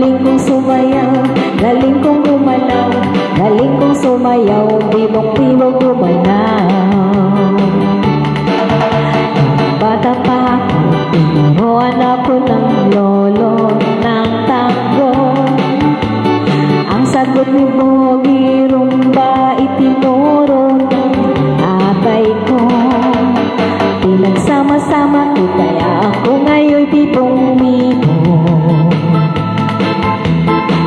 galing kong sumayaw, galing kong gumalaw, galing kong sumayaw, bibok-bibok gumalaw. Bata pa ako, tinuruan ako ng lolo ng tango. Ang sagot ni Bogi Rumba itinuro ng tatay ko. Pinagsama-sama ko kaya ako ngayon bibong-bibo.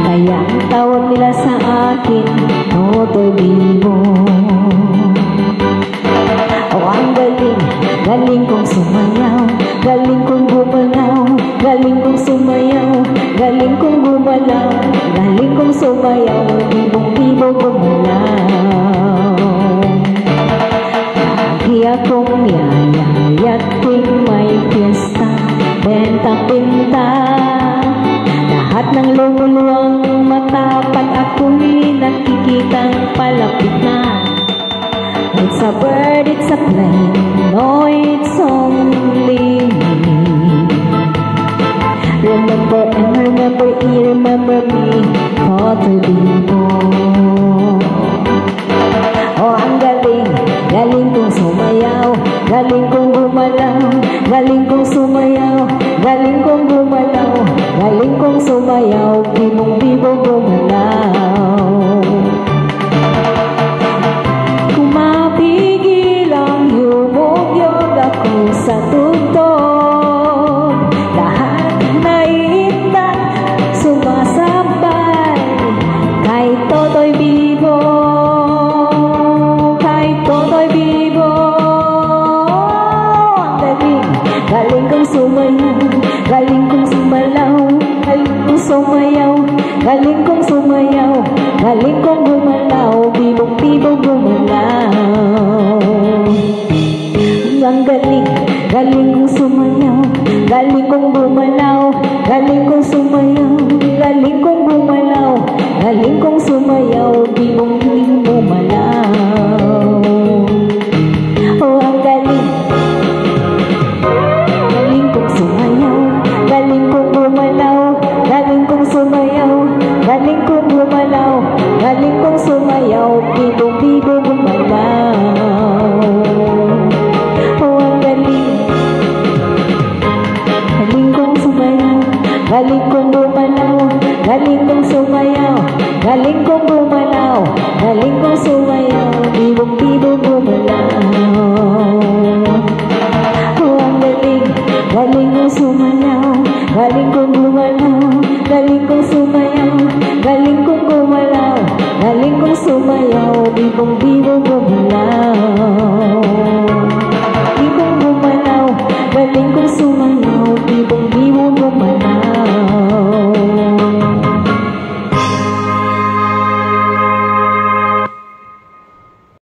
Kaya ang tawag nila sa akin, Totoy Bibo. Oh, ang galing, galing kong sumayaw, galing kong gumalaw, galing kong sumayaw, galing kong gumalaw, galing kong sumayaw, bibong-bibo gumalaw. Lagi akong yayayat tuwing may fiesta, benta-pinta. Lahat ng lumuluwang mata pag ako'y nakikitang palapit na. It's a bird, it's a plane, no, it's only me. Remember and remember, remember me, Totoy Bibo. Oh, ang galing, galing kong sumayaw, galing kong gumalaw, galing kong sumayaw, galing kong gumalaw, galing kong sumayaw, bibong-bibo gumalaw. Kumapigil ang yumugyog ako sa tugtog. Lahat naiitan, sumasabay kay Totoy Bibo, kay Totoy Bibo. Ang galing, galing kong sumayaw, galing kong sumalaw, galing kong sumayaw, galing kong sumayaw, galing kong gumalaw, bibong-bibo gumalaw. Ang galing, galing kong sumayaw, galing kong gumalaw, galing kong sumayaw, galing kong gumalaw, galing kong sumayaw, bibong-bibo gumalaw. Oh, ang galing, galing kong sumayaw, galing kong gumalaw, galing kong sumayaw, galing kong gumalaw, galing kong sumayaw, bibong-bibo gumalaw. Oh, ang galing, galing kong sumayaw, galing kong gumalaw, galing kong sumayaw, galing kong gumalaw, galing kong sumayaw, bibong-bibo gumalaw. Oh, ang galing, galing kong sumayaw, galing kong gumalaw, galing kong sumayaw, galing kong gumalaw, galing kong sumayaw, bibong-bibo.